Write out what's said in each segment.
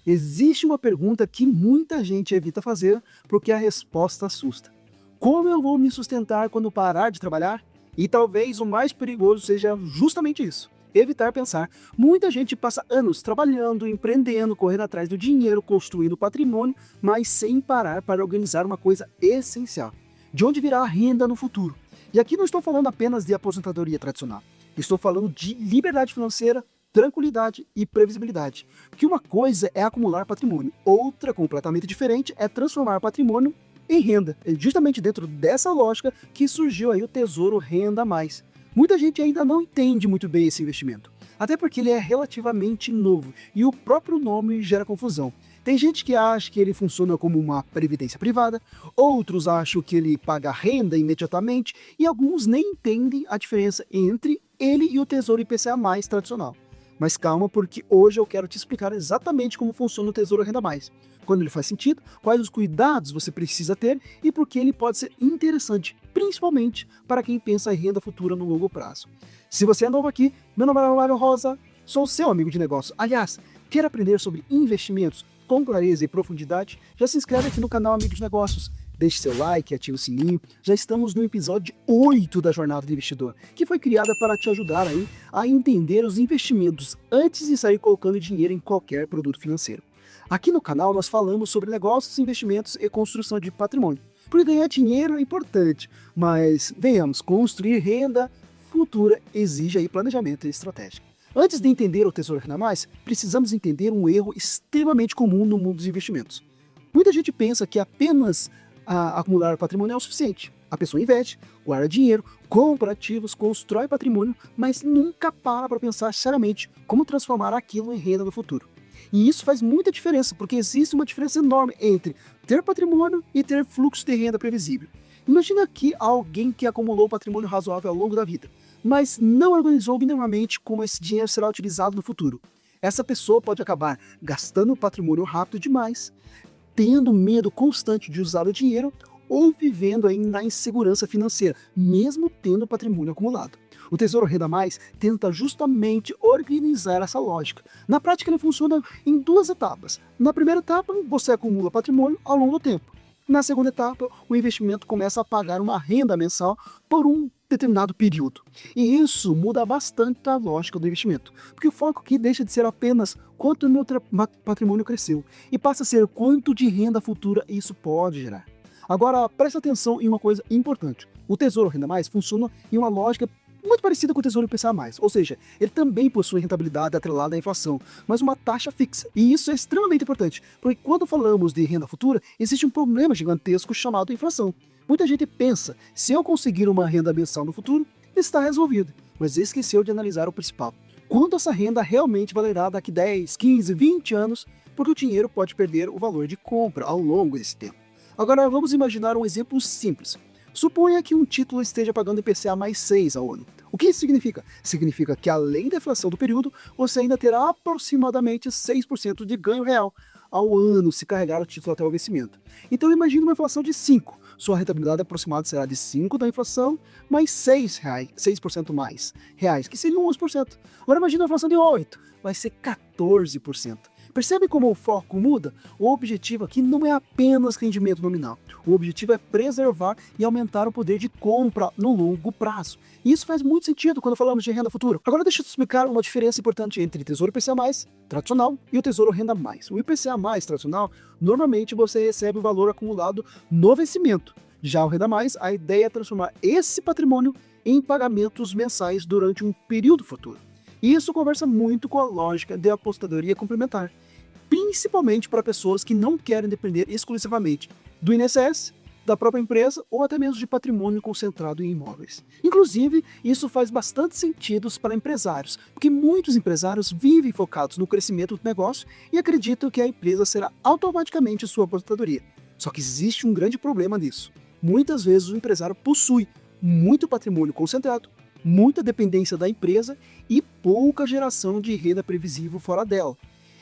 Existe uma pergunta que muita gente evita fazer porque a resposta assusta. Como eu vou me sustentar quando parar de trabalhar? E talvez o mais perigoso seja justamente isso. Evitar pensar. Muita gente passa anos trabalhando, empreendendo, correndo atrás do dinheiro, construindo patrimônio, mas sem parar para organizar uma coisa essencial. De onde virá a renda no futuro? E aqui não estou falando apenas de aposentadoria tradicional. Estou falando de liberdade financeira, tranquilidade e previsibilidade. Porque uma coisa é acumular patrimônio, outra completamente diferente é transformar patrimônio em renda. É justamente dentro dessa lógica que surgiu aí o Tesouro Renda Mais. Muita gente ainda não entende muito bem esse investimento, até porque ele é relativamente novo e o próprio nome gera confusão. Tem gente que acha que ele funciona como uma previdência privada, outros acham que ele paga renda imediatamente e alguns nem entendem a diferença entre ele e o Tesouro IPCA mais tradicional. Mas calma, porque hoje eu quero te explicar exatamente como funciona o Tesouro Renda Mais, quando ele faz sentido, quais os cuidados você precisa ter e por que ele pode ser interessante, principalmente para quem pensa em renda futura no longo prazo. Se você é novo aqui, meu nome é Mário Rosa, sou seu amigo de negócio. Aliás, quer aprender sobre investimentos com clareza e profundidade? Já se inscreve aqui no canal Amigo de Negócios. Deixe seu like, ative o sininho. Já estamos no episódio 8 da Jornada do Investidor, que foi criada para te ajudar aí a entender os investimentos antes de sair colocando dinheiro em qualquer produto financeiro. Aqui no canal nós falamos sobre negócios, investimentos e construção de patrimônio. Porque ganhar dinheiro é importante, mas venhamos, construir renda futura exige aí planejamento e estratégia. Antes de entender o Tesouro Renda Mais, precisamos entender um erro extremamente comum no mundo dos investimentos. Muita gente pensa que apenas acumular patrimônio é o suficiente. A pessoa investe, guarda dinheiro, compra ativos, constrói patrimônio, mas nunca para pensar seriamente como transformar aquilo em renda no futuro. E isso faz muita diferença, porque existe uma diferença enorme entre ter patrimônio e ter fluxo de renda previsível. Imagina aqui alguém que acumulou patrimônio razoável ao longo da vida, mas não organizou minimamente como esse dinheiro será utilizado no futuro. Essa pessoa pode acabar gastando patrimônio rápido demais, tendo medo constante de usar o dinheiro ou vivendo aí na insegurança financeira, mesmo tendo patrimônio acumulado. O Tesouro Renda Mais tenta justamente organizar essa lógica. Na prática, ele funciona em duas etapas. Na primeira etapa, você acumula patrimônio ao longo do tempo. Na segunda etapa, o investimento começa a pagar uma renda mensal por um determinado período. E isso muda bastante a lógica do investimento, porque o foco aqui deixa de ser apenas quanto o meu patrimônio cresceu e passa a ser quanto de renda futura isso pode gerar. Agora, preste atenção em uma coisa importante. O Tesouro Renda Mais funciona em uma lógica muito parecida com o Tesouro IPCA+, ou seja, ele também possui rentabilidade atrelada à inflação, mas uma taxa fixa. E isso é extremamente importante, porque quando falamos de renda futura, existe um problema gigantesco chamado inflação. Muita gente pensa, se eu conseguir uma renda mensal no futuro, está resolvido, mas esqueceu de analisar o principal. Quanto essa renda realmente valerá daqui 10, 15, 20 anos, porque o dinheiro pode perder o valor de compra ao longo desse tempo. Agora vamos imaginar um exemplo simples. Suponha que um título esteja pagando IPCA mais 6 ao ano. O que isso significa? Significa que além da inflação do período, você ainda terá aproximadamente 6% de ganho real ao ano se carregar o título até o vencimento. Então imagine uma inflação de 5. Sua rentabilidade aproximada será de 5 da inflação, mais 6% mais reais, que seria 11%. Agora imagine uma inflação de 8, vai ser 14%. Percebe como o foco muda? O objetivo aqui não é apenas rendimento nominal. O objetivo é preservar e aumentar o poder de compra no longo prazo. E isso faz muito sentido quando falamos de renda futura. Agora deixa eu te explicar uma diferença importante entre Tesouro IPCA+, tradicional, e o Tesouro Renda Mais. O IPCA+, tradicional, normalmente você recebe o valor acumulado no vencimento. Já o Renda Mais, a ideia é transformar esse patrimônio em pagamentos mensais durante um período futuro. E isso conversa muito com a lógica de aposentadoria complementar, principalmente para pessoas que não querem depender exclusivamente do INSS, da própria empresa ou até mesmo de patrimônio concentrado em imóveis. Inclusive, isso faz bastante sentido para empresários, porque muitos empresários vivem focados no crescimento do negócio e acreditam que a empresa será automaticamente sua aposentadoria. Só que existe um grande problema nisso. Muitas vezes o empresário possui muito patrimônio concentrado, muita dependência da empresa e pouca geração de renda previsível fora dela.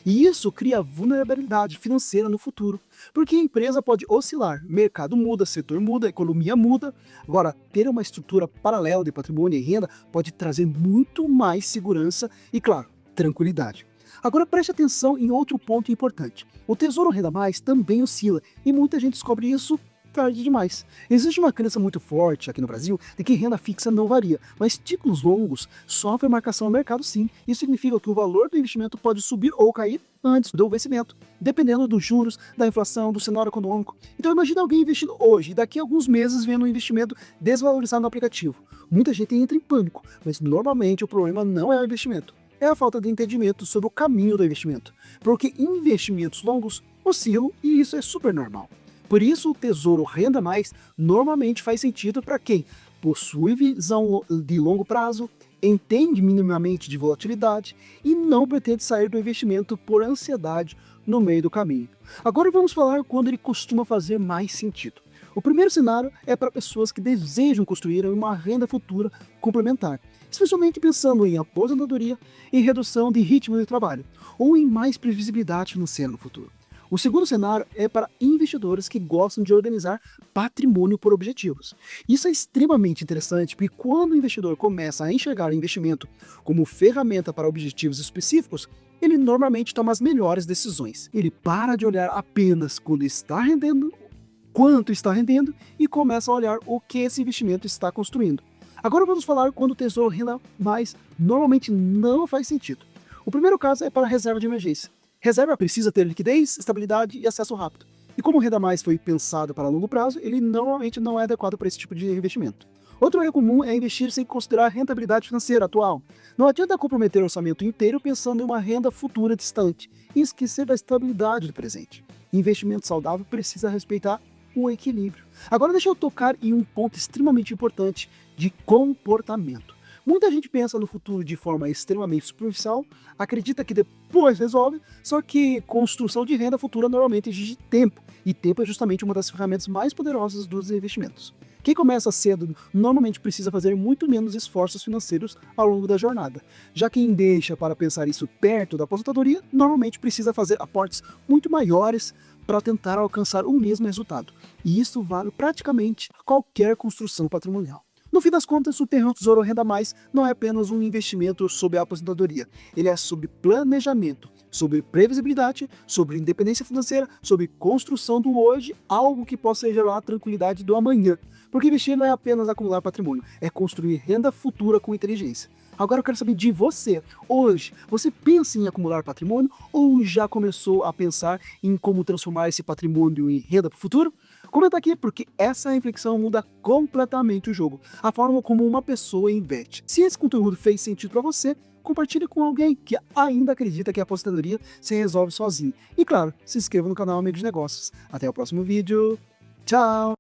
E isso cria vulnerabilidade financeira no futuro, porque a empresa pode oscilar, mercado muda, setor muda, economia muda. Agora, ter uma estrutura paralela de patrimônio e renda pode trazer muito mais segurança e, claro, tranquilidade. Agora preste atenção em outro ponto importante. O Tesouro Renda Mais também oscila, e muita gente descobre isso tarde demais. Existe uma crença muito forte aqui no Brasil de que renda fixa não varia, mas títulos longos sofrem marcação no mercado sim. Isso significa que o valor do investimento pode subir ou cair antes do vencimento, dependendo dos juros, da inflação, do cenário econômico. Então imagine alguém investindo hoje e daqui a alguns meses vendo o investimento desvalorizado no aplicativo. Muita gente entra em pânico, mas normalmente o problema não é o investimento, é a falta de entendimento sobre o caminho do investimento, porque investimentos longos oscilam e isso é super normal. Por isso, o Tesouro Renda Mais normalmente faz sentido para quem possui visão de longo prazo, entende minimamente de volatilidade e não pretende sair do investimento por ansiedade no meio do caminho. Agora vamos falar quando ele costuma fazer mais sentido. O primeiro cenário é para pessoas que desejam construir uma renda futura complementar, especialmente pensando em aposentadoria, em redução de ritmo de trabalho ou em mais previsibilidade financeira no futuro. O segundo cenário é para investidores que gostam de organizar patrimônio por objetivos. Isso é extremamente interessante porque quando o investidor começa a enxergar o investimento como ferramenta para objetivos específicos, ele normalmente toma as melhores decisões. Ele para de olhar apenas quando está rendendo, quanto está rendendo e começa a olhar o que esse investimento está construindo. Agora vamos falar quando o Tesouro Renda Mais normalmente não faz sentido. O primeiro caso é para a reserva de emergência. Reserva precisa ter liquidez, estabilidade e acesso rápido. E como o Renda Mais foi pensado para longo prazo, ele normalmente não é adequado para esse tipo de investimento. Outro erro comum é investir sem considerar a rentabilidade financeira atual. Não adianta comprometer o orçamento inteiro pensando em uma renda futura distante e esquecer da estabilidade do presente. Investimento saudável precisa respeitar o equilíbrio. Agora deixa eu tocar em um ponto extremamente importante de comportamento. Muita gente pensa no futuro de forma extremamente superficial, acredita que depois resolve, só que construção de renda futura normalmente exige tempo, e tempo é justamente uma das ferramentas mais poderosas dos investimentos. Quem começa cedo normalmente precisa fazer muito menos esforços financeiros ao longo da jornada. Já quem deixa para pensar isso perto da aposentadoria, normalmente precisa fazer aportes muito maiores para tentar alcançar o mesmo resultado. E isso vale praticamente a qualquer construção patrimonial. No fim das contas, o Tesouro Renda Mais não é apenas um investimento sobre a aposentadoria. Ele é sobre planejamento, sobre previsibilidade, sobre independência financeira, sobre construção do hoje, algo que possa gerar a tranquilidade do amanhã. Porque investir não é apenas acumular patrimônio, é construir renda futura com inteligência. Agora eu quero saber de você. Hoje, você pensa em acumular patrimônio ou já começou a pensar em como transformar esse patrimônio em renda para o futuro? Comenta aqui, porque essa reflexão muda completamente o jogo, a forma como uma pessoa investe. Se esse conteúdo fez sentido para você, compartilhe com alguém que ainda acredita que a aposentadoria se resolve sozinho. E claro, se inscreva no canal Amigos de Negócios. Até o próximo vídeo. Tchau!